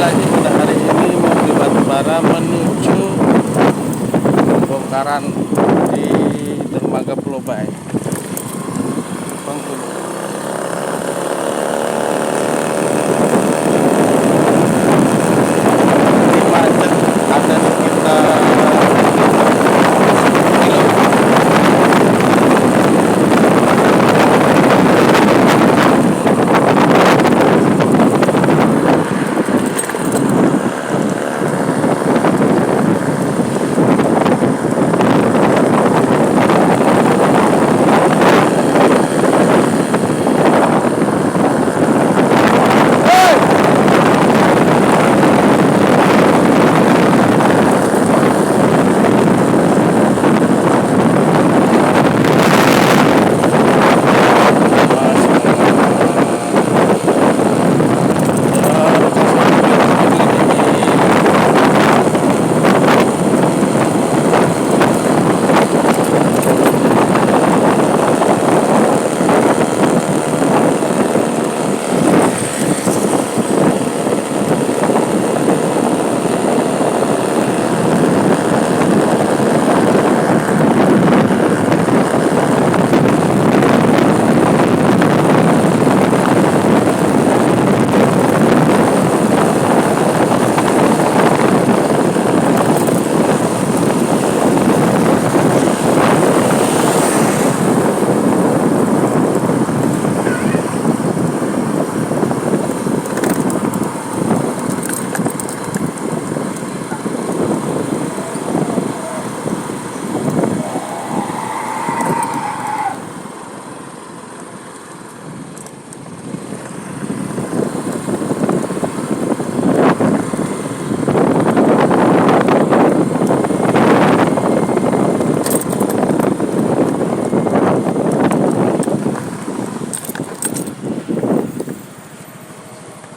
lagi pada hari ini mau di batu bara menuju bongkaran di dermaga Pulau Baii, Bengkulu. Ini macet, ada sekitar kilo.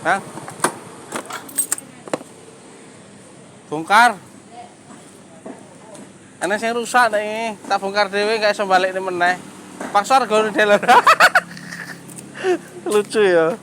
Bang, bongkar. Enak sing rusak nih, tak bongkar dewe gak iso balik nih meneh. Pasar gawe dealer. Lucu ya.